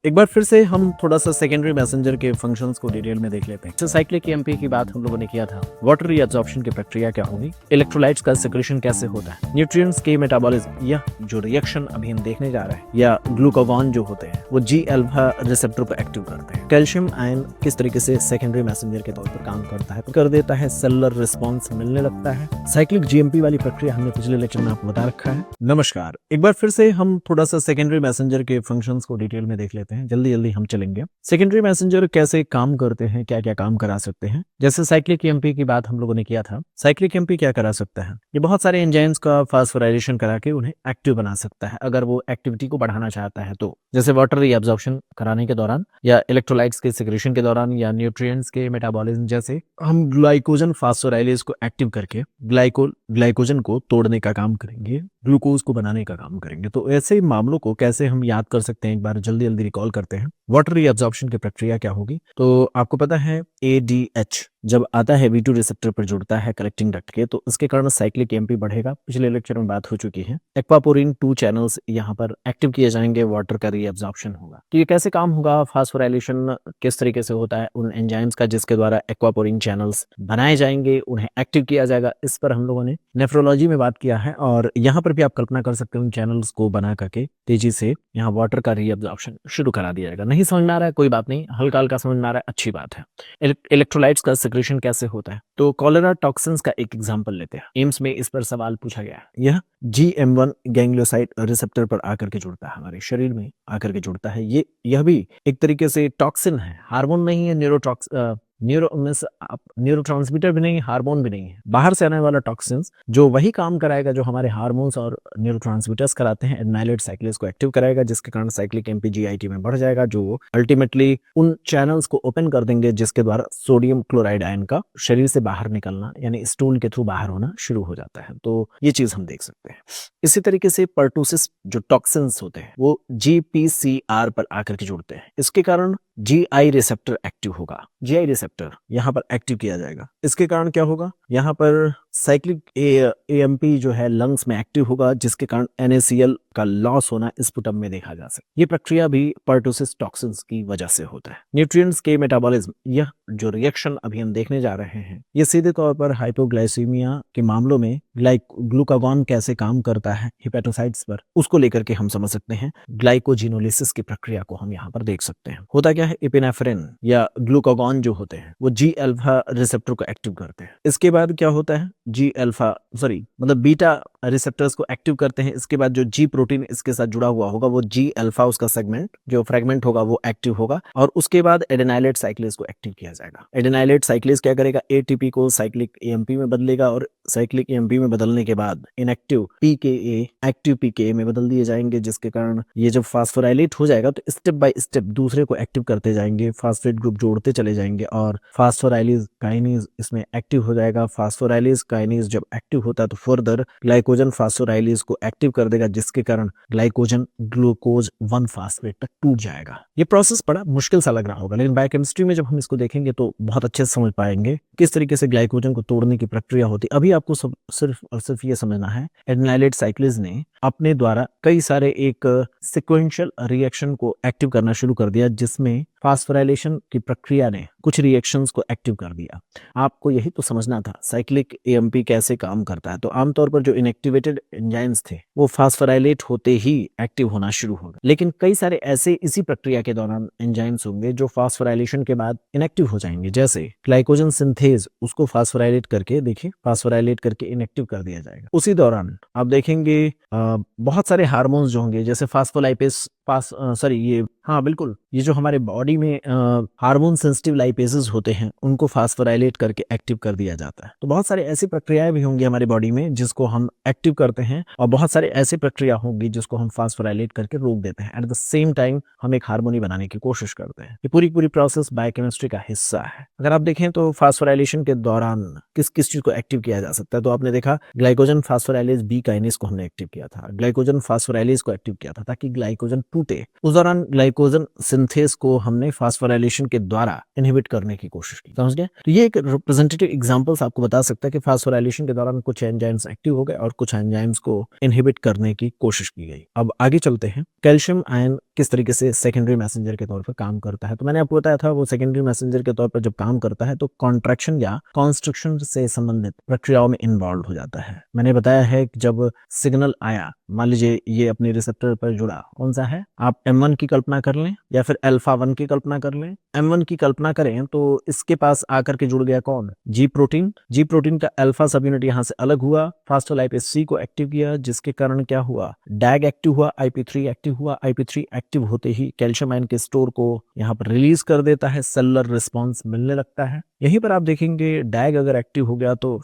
एक बार फिर से हम थोड़ा सा सेकेंडरी मैसेंजर के फंक्शंस को डिटेल में देख लेते हैं। तो साइक्लिक ईएमपी की बात हम लोगों ने किया था। वाटर रीअब्जॉर्प्शन की प्रक्रिया क्या होगी, इलेक्ट्रोलाइट्स का सिक्रेशन कैसे होता है, न्यूट्रिएंट्स के मेटाबॉलिज्म, या जो रिएक्शन अभी हम देखने जा रहे हैं, या ग्लूकागॉन जो होते हैं वो जी अल्फा रिसेप्टर पर एक्टिव करते हैं। कैल्शियम आयन किस तरीके से सेकेंडरी मैसेंजर के तौर पर काम करता है, कर देता है, सेलुलर रिस्पॉन्स मिलने लगता है। साइक्लिक जीएमपी वाली प्रक्रिया हमने पिछले लेक्चर में आपको बता रखा है। नमस्कार, एक बार फिर से हम थोड़ा सा सेकेंडरी मैसेंजर के फंक्शंस को डिटेल में देख लेते हैं। जल्दी जल्दी हम चलेंगे। सेकेंडरी मैसेंजर कैसे काम करते हैं, क्या क्या काम करा सकते हैं। जैसे साइक्लिक ईएमपी की बात हम लोगों ने किया था। साइक्लिक ईएमपी क्या करा सकता है, ये बहुत सारे एंजाइम्स का फास्फोराइलेशन करा के उन्हें एक्टिव बना सकता है अगर वो एक्टिविटी को बढ़ाना चाहता है तो। जैसे वाटर रीअब्जॉर्प्शन कराने के दौरान, या इलेक्ट्रोलाइट्स के सिक्रेशन के दौरान, या न्यूट्रिएंट्स के मेटाबॉलिज्म, जैसे हम ग्लाइकोजन फास्फोराइलेज को एक्टिव करके ग्लाइकोजन को तोड़ने का काम करेंगे, ग्लूकोज को बनाने का काम करेंगे। तो ऐसे मामलों को कैसे हम याद कर सकते हैं, एक बार जल्दी जल्दी रिकॉल करते हैं। वाटर रीअब्जॉर्प्शन की प्रक्रिया क्या होगी, तो आपको पता है ADH जब आता है V2 रिसेप्टर पर जुड़ता है कलेक्टिंग डक्ट के, तो इसके कारण साइक्लिक ईएमपी बढ़ेगा। पिछले लेक्चर में बात हो चुकी है। एक्वापोरिन 2 चैनल्स यहाँ पर एक्टिव किए जाएंगे, वाटर का रीअब्जॉर्प्शन होगा। तो ये कैसे काम होगा, फास्फोराइलेशन किस तरीके से होता है उन एंजाइम्स का जिसके द्वारा एक्वापोरिन चैनल्स बनाए जाएंगे, उन्हें एक्टिव किया जाएगा, इस पर हम लोगों ने नेफ्रोलॉजी में बात किया है। और यहाँ पर भी आप कल्पना कर सकते हो, उन चैनल्स को बना करके तेजी से यहाँ वाटर का रीअब्जॉर्प्शन शुरू करा दिया जाएगा। नहीं समझ में आ रहा है कोई बात नहीं, हल्का हल्का समझ में आ रहा है, अच्छी बात है। इलेक्ट्रोलाइट्स का सिक्रेशन कैसे होता है, तो कॉलेरा टॉक्सिन्स का एक एग्जांपल लेते हैं। एम्स में इस पर सवाल पूछा गया है। यह GM1 गैंग्लियोसाइड रिसेप्टर पर आकर के जुड़ता है, हमारे शरीर में आकर के जुड़ता है। यह भी एक तरीके से टॉक्सिन है, हार्मोन नहीं है। न्यूरोट्रांसमीटर भी नहीं, हार्मोन भी नहीं है। बाहर से आने वाला टॉक्सिन्स जो वही काम कराएगा जो हमारे हार्मोन्स और न्यूरोट्रांसमीटर्स कराते हैं, एडेनाइलेट साइक्लेज को एक्टिव कराएगा, जिसके कारण साइक्लिक ईएमपी GIT में बढ़ जाएगा, जो अल्टीमेटली उन चैनल्स को ओपन कर देंगे जिसके द्वारा सोडियम क्लोराइड आयन का शरीर से बाहर निकलना, यानी स्टूल के थ्रू बाहर होना शुरू हो जाता है। तो ये चीज हम देख सकते हैं। इसी तरीके से पर्टूसिस जो टॉक्सिन्स होते हैं वो GPCR पर आकर के जुड़ते हैं। इसके कारण GI रिसेप्टर एक्टिव होगा। GI रिसेप्टर यहाँ पर एक्टिव किया जाएगा। इसके कारण क्या होगा, यहाँ पर साइक्लिक ईएमपी जो है लंग्स में एक्टिव होगा, जिसके कारण NaCl का लॉस होना स्पुटम में देखा जा सकता है। ये प्रक्रिया भी पर्टूसिस टॉक्सिन्स की वजह से होता है। न्यूट्रिएंट्स के मेटाबॉलिज्म, यह जो रिएक्शन अभी हम देखने जा रहे हैं, ये सीधे तौर पर हाइपोग्लाइसीमिया के मामलों में ग्लूकागॉन कैसे काम करता है हिपेटोसाइट्स पर, उसको लेकर के हम समझ सकते हैं। ग्लाइकोजिनोलिसिस की प्रक्रिया को हम यहाँ पर देख सकते हैं। होता क्या है, एपिनेफ्रिन या ग्लूकागॉन जो होते हैं वो जी अल्फा रिसेप्टर को एक्टिव करते हैं। इसके बाद क्या होता है, बीटा रिसेप्टर्स को एक्टिव करते हैं। इसके बाद जो जी प्रोटीन इसके साथ जुड़ा हुआ होगा वो जी अल्फा, उसका सेगमेंट जो फ्रेगमेंट होगा वो एक्टिव होगा, और उसके बाद एडेनाइलेट साइक्लेज को एक्टिव किया जाएगा। एडेनाइलेट साइक्लेज क्या करेगा, ATP को साइक्लिक ईएमपी में बदलेगा, और साइक्लिक ईएमपी में बदलने के बाद इनएक्टिव PKA एक्टिव PKA में बदल दिए जाएंगे, जिसके कारण ये जब फास्फोराइलेट हो जाएगा तो स्टेप बाय स्टेप दूसरे को एक्टिव करते जाएंगे, फास्फेट ग्रुप जोड़ते चले जाएंगे, और फास्फोराइलेज काइनेज इसमें एक्टिव हो जाएगा। फास्फोराइलेज काइनेज जब एक्टिव होता है तो फर्दर ग्लाइकोजन फास्फोराइलेज को एक्टिव कर देगा, जिसके कारण ग्लाइकोजन ग्लूकोज 1 फास्फेट तक टूट जाएगा। ये प्रोसेस बड़ा मुश्किल सा लग रहा होगा, लेकिन बायोकेमिस्ट्री में जब हम इसको देखेंगे तो बहुत अच्छे से समझ पाएंगे किस तरीके से ग्लाइकोजन को तोड़ने की प्रक्रिया होती है। अभी आपको सिर्फ और सिर्फ ये समझना है, एडेनाइलेट साइक्लेज ने अपने द्वारा कई सारे एक सिक्वेंशियल रिएक्शन को एक्टिव करना शुरू कर दिया, जिसमें फास्फोराइलेशन की प्रक्रिया ने कुछ रिएक्शंस को एक्टिव कर दिया। आपको यही तो समझना था साइक्लिक ईएमपी कैसे काम करता है। तो आमतौर पर जो इनएक्टिवेटेड एंजाइम्स थे वो फास्फोराइलेट होते ही एक्टिव होना शुरू होगा, लेकिन कई सारे ऐसे इसी प्रक्रिया के दौरान एंजाइम्स होंगे जो फास्फोराइलेशन के बाद इनएक्टिव हो जाएंगे। जैसे ग्लाइकोजन सिंथेज, उसको फास्फोराइलेट करके इनएक्टिव कर दिया जाएगा। उसी दौरान आप देखेंगे बहुत सारे हार्मोन्स जो होंगे, जैसे फास्फोलाइपेस ये जो हमारे बॉडी में हार्मोन सेंसिटिव लाइपेसेस होते हैं उनको फास्फोराइलेट करके एक्टिव कर दिया जाता है। तो बहुत सारे ऐसी प्रक्रियाएं भी होंगी हमारे बॉडी में जिसको हम एक्टिव करते हैं, और बहुत सारे ऐसी प्रक्रिया होंगी जिसको हम फास्फोराइलेट करके रोक देते हैं। एट द सेम टाइम हम एक हार्मोनी बनाने की कोशिश करते हैं। ये पूरी प्रोसेस बायोकेमिस्ट्री का हिस्सा है। अगर आप देखें तो फास्फोराइलेशन के दौरान किस किस चीज को एक्टिव किया जा सकता है, तो आपने देखा ग्लाइकोजन फास्फोराइलेज B काइनेज को हमने एक्टिव किया था, ग्लाइकोजन फास्फोराइलेज को एक्टिव किया था ताकि ग्लाइकोजन टूटे, उस दौरान ग्लाइकोजन सिंथेस को हमने फास्फोराइलेशन के द्वारा इनहिबिट करने की कोशिश की। समझ गए? तो ये एक रिप्रेजेंटेटिव एग्जांपल्स आपको बता सकता है कि फास्फोराइलेशन के दौरान कुछ एंजाइम्स एक्टिव हो गए और कुछ एंजाइम्स को इनहिबिट करने की कोशिश की गई। अब आगे चलते हैं, कैल्शियम आयन किस तरीके से सेकेंडरी मैसेंजर के तौर पर काम करता है। तो मैंने आपको बताया था वो सेकेंडरी मैसेंजर के तौर पर जब काम करता है तो कॉन्ट्रैक्शन या कॉन्स्ट्रक्शन से संबंधित प्रक्रियाओं में इन्वॉल्व हो जाता है। मैंने बताया है कि जब सिग्नल आया, मान लीजिए ये अपने रिसेप्टर पर जुड़ा, कौन सा है, आप M1 की कल्पना कर लें या फिर अल्फा 1 की कल्पना कर लें। M1 की कल्पना करें तो इसके पास आकर के जुड़ गया कौन, जी प्रोटीन। जी प्रोटीन का अल्फा सब यूनिट यहाँ से अलग हुआ, फास्फोलाइपेज C को एक्टिव किया, जिसके कारण क्या हुआ, डैग एक्टिव हुआ, IP3 एक्टिव हुआ। IP3 एक्टिव होते ही कैल्शियम आयन के स्टोर को यहाँ पर रिलीज कर देता है, सेलुलर रिस्पॉन्स मिलने लगता है। यहीं पर आप देखेंगे डैग अगर एक्टिव हो गया तो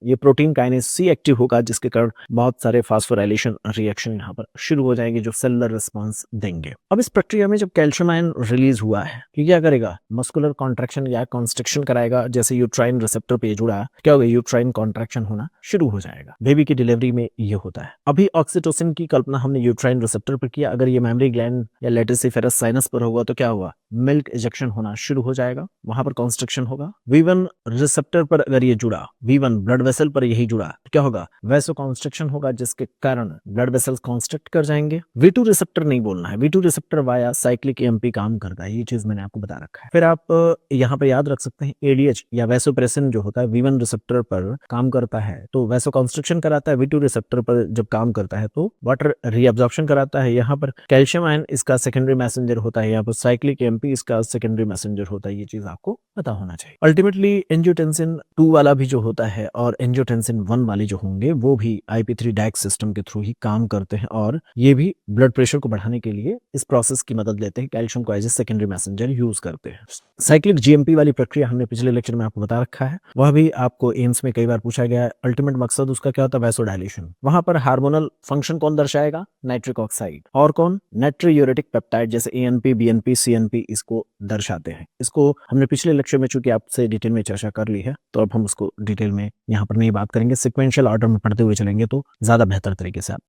ये प्रोटीन काइनेज C एक्टिव होगा, जिसके कारण बहुत सारे फास्फोराइलेशन रिएक्शन यहाँ पर शुरू हो जाएंगे जो सेलुलर रिस्पॉन्स देंगे। अब इस प्रक्रिया में जब कैल्शियम आयन रिलीज हुआ है, ये क्या करेगा, मस्कुलर कॉन्ट्रैक्शन या कॉन्स्ट्रिक्शन कराएगा। जैसे यूट्राइन रिसेप्टर पे जुड़ा, क्या होगा, यूट्राइन कॉन्ट्रैक्शन होना शुरू हो जाएगा। बेबी की डिलीवरी में ये होता है। अभी ऑक्सीटोसिन की कल्पना हमने यूट्राइन रिसेप्टर पर किया, अगर ये मेमरी ग्लैंड या लेटिसिफेरस साइनस पर होगा तो क्या हुआ, मिल्क इजेक्शन होना शुरू हो जाएगा, वहां पर कॉन्स्ट्रिक्शन होगा। V1 रिसेप्टर पर अगर ये जुड़ा, V1 ब्लड वेसल पर यही जुड़ा, तो क्या होगा, वैसो कॉन्स्ट्रिक्शन होगा, जिसके कारण ब्लड वेसल्स कॉन्स्ट्रिक्ट कर जाएंगे। V2 रिसेप्टर नहीं बोलना है, V2 receptor via cyclic AMP काम करता है, ये चीज मैंने आपको बता रखा है। फिर आप यहाँ पे याद रख सकते हैं ADH या वैसोप्रेसिन जो होता है V1 रिसेप्टर पर काम करता है तो वैसो कॉन्स्ट्रिक्शन कराता है, V2 रिसेप्टर पर जब काम करता है तो वाटर रीअब्जॉर्प्शन कराता है। यहाँ पर कैल्शियम आयन इसका सेकेंडरी मैसेंजर होता है, यहाँ पर साइक्लिक AMP इसका सेकेंडरी मैसेंजर होता है, ये चीज आपको पता होना चाहिए। अल्टीमेटली एंजियोटेंसिन 2 वाला भी जो होता है और एंजियोटेंसिन 1 वाले जो होंगे वो भी IP3 डैग सिस्टम के थ्रू ही काम करते हैं और ये भी ब्लड प्रेशर को बढ़ाने के लिए इस प्रोसेस की मदद लेते हैं, कैल्शियम को as a secondary messenger use करते हैं। साइक्लिक GMP वाली प्रक्रिया हमने पिछले लेक्चर में आपको बता रखा है, वह भी आपको एम्स में कई बार पूछा गया है। अल्टीमेट मकसद उसका क्या होता है, वैसोडाइलेशन। वहां पर हार्मोनल फंक्शन कौन दर्शाएगा, नाइट्रिक ऑक्साइड, और कौन, नाइट्रोयूरेटिक पेप्टाइड जैसे ANP BNP CNP इसको दर्शाते हैं। इसको हमने पिछले लेक्चर में चूंकि आपसे डिटेल में चर्चा कर ली है तो अब हम उसको डिटेल में यहाँ पर नहीं बात करेंगे, सिक्वेंशियल ऑर्डर में पढ़ते हुए चलेंगे तो ज्यादा बेहतर तरीके से आप